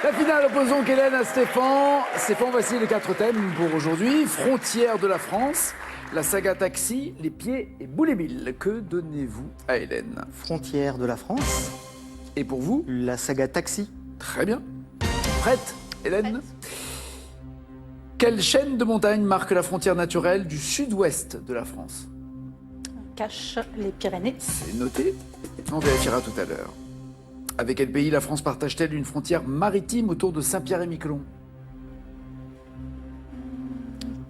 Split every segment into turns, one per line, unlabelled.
La finale oppose donc Hélène à Stéphane. Stéphane, voici les 4 thèmes pour aujourd'hui. Frontières de la France, la saga Taxi, les pieds et Boulet-Bill. Que donnez-vous à Hélène?
Frontières de la France.
Et pour vous?
La saga Taxi.
Très bien. Prête, Hélène? Quelle chaîne de montagnes marque la frontière naturelle du sud-ouest de la France?
Cache les Pyrénées.
C'est noté. On vérifiera tout à l'heure. Avec quel pays la France partage-t-elle une frontière maritime autour de Saint-Pierre-et-Miquelon?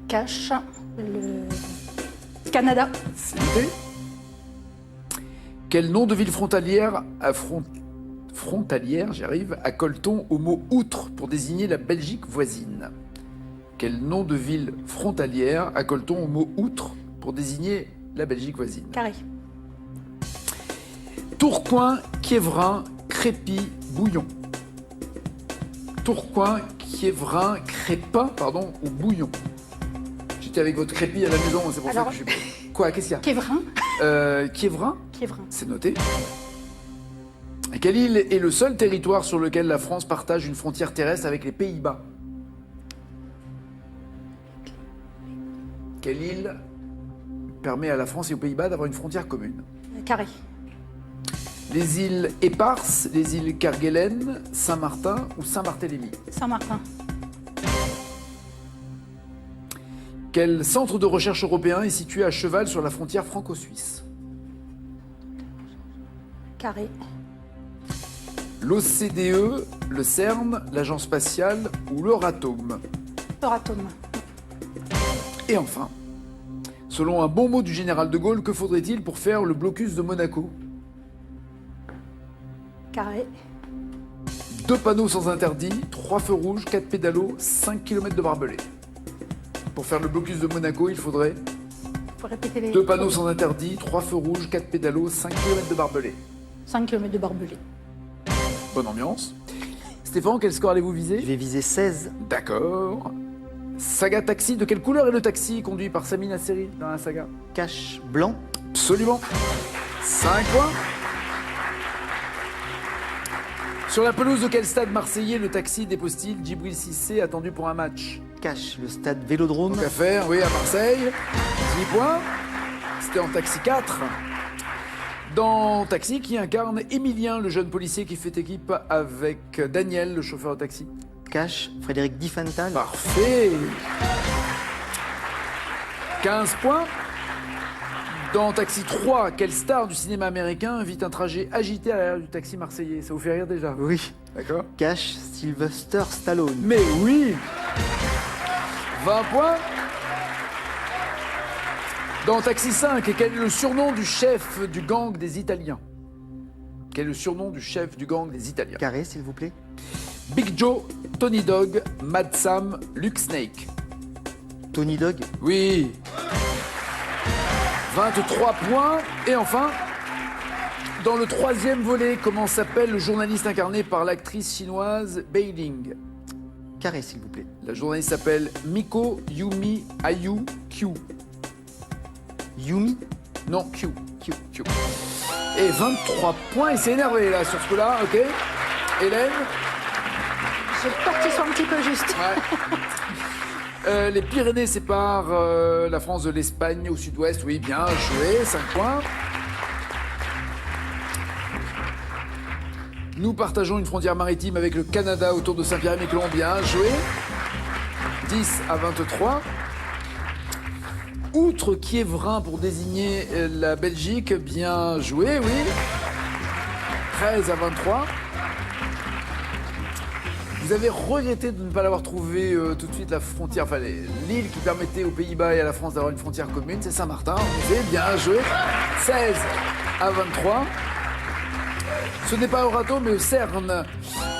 Cache le Canada.
C'est noté. Quel nom de ville frontalière j'y arrive, accole-t-on au mot outre pour désigner la Belgique voisine? Quel nom de ville frontalière accole-t-on au mot outre pour désigner la Belgique voisine?
Carré.
Tourcoing, Quiévrin, Crépy, Bouillon. Tourcoing, Quiévrin, Crépin, pardon, ou Bouillon. J'étais avec votre Crépy à la maison, c'est pour ça que je suis... Quoi, qu'est-ce qu'il y a?
Quiévrin.
Quiévrin?
Quiévrin.
C'est noté. Et quelle île est le seul territoire sur lequel la France partage une frontière terrestre avec les Pays-Bas? Quelle île permet à la France et aux Pays-Bas d'avoir une frontière commune?
Carré.
Les îles Éparses, les îles Kerguelen, Saint-Martin ou Saint-Barthélemy?
Saint-Martin.
Quel centre de recherche européen est situé à cheval sur la frontière franco-suisse?
Carré.
L'OCDE, le CERN, l'Agence spatiale ou l'Euratom?
Euratom.
Et enfin, selon un bon mot du général de Gaulle, que faudrait-il pour faire le blocus de Monaco?
Carré.
2 panneaux sans interdit, 3 feux rouges, 4 pédalos, 5 km de barbelés. Pour faire le blocus de Monaco, il faudrait
Faut répéter les...
2 panneaux sans interdit, 3 feux rouges, 4 pédalos, 5 km de barbelés.
5 km de barbelé.
Bonne ambiance. Stéphane, quel score allez-vous viser?
Je vais viser 16.
D'accord. Saga Taxi, de quelle couleur est le taxi conduit par Sami Nasseri dans la saga?
Cache blanc.
Absolument. 5 points. Sur la pelouse de quel stade marseillais le taxi dépose-t-il Djibril Cissé attendu pour un match?
Cache le stade Vélodrome.
Donc à faire, oui, à Marseille. 10 points. C'était en Taxi 4. Dans Taxi, qui incarne Émilien, le jeune policier qui fait équipe avec Daniel, le chauffeur de taxi?
Cache Frédéric Diffenthal.
Parfait. 15 points. Dans Taxi 3, quelle star du cinéma américain vit un trajet agité à l'arrière du taxi marseillais? Ça vous fait rire déjà?
Oui.
D'accord.
Cache Sylvester Stallone.
Mais oui. 20 points. Dans Taxi 5, quel est le surnom du chef du gang des Italiens? Quel est le surnom du chef du gang des Italiens?
Carré, s'il vous plaît.
Big Joe, Tony Dog, Mad Sam, Luke Snake.
Tony Dog.
Oui. 23 points. Et enfin, dans le 3e volet, comment s'appelle le journaliste incarné par l'actrice chinoise Bai Ling?
Carré, s'il vous plaît.
La journaliste s'appelle Miko Yumi Ayu Q.
Yumi.
Non, Q. Q. Et 23 points. Il s'est énervé là sur ce coup-là, ok? Hélène?
J'ai peur qu'ils soient un petit peu juste.
Ouais. Les Pyrénées séparent la France de l'Espagne au sud-ouest. Oui, bien joué. 5 points. Nous partageons une frontière maritime avec le Canada autour de Saint-Pierre-et-Miquelon. Bien joué. 10 à 23. Outre Quiévrin pour désigner la Belgique. Bien joué, oui. 13 à 23. Vous avez regretté de ne pas l'avoir trouvé tout de suite, la frontière, enfin l'île qui permettait aux Pays-Bas et à la France d'avoir une frontière commune, c'est Saint-Martin. Vous avez bien joué. 16 à 23. Ce n'est pas Euratom, mais le CERN,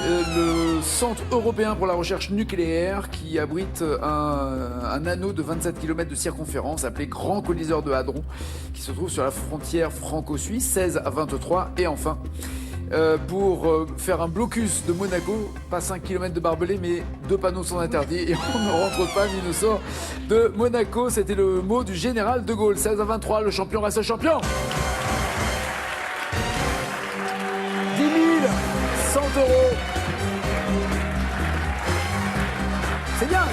le Centre européen pour la recherche nucléaire, qui abrite un anneau de 27 km de circonférence appelé Grand Coliseur de Hadron, qui se trouve sur la frontière franco-suisse. 16 à 23. Et enfin, pour faire un blocus de Monaco, pas 5 km de barbelés, mais 2 panneaux sans interdit, et on ne rentre pas ni ne sort de Monaco. C'était le mot du général de Gaulle. 16 à 23, le champion reste champion. 10 100 €.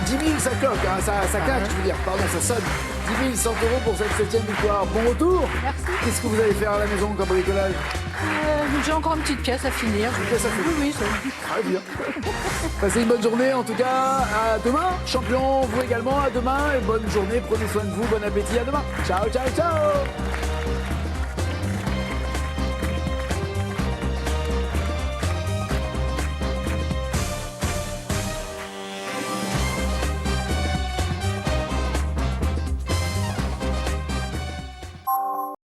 10 000, ça cloque, hein, ça claque, je veux dire. Pardon, ça sonne. 10 100 euros pour cette 7e victoire. Bon retour.
Merci.
Qu'est-ce que vous allez faire à la maison comme bricolage?
J'ai encore une petite pièce à finir.
pièce à finir.
Oui, ça.
Très bien. Passez une bonne journée, en tout cas. À demain. Champion, vous également. À demain. Et bonne journée. Prenez soin de vous. Bon appétit. À demain. Ciao, ciao, ciao.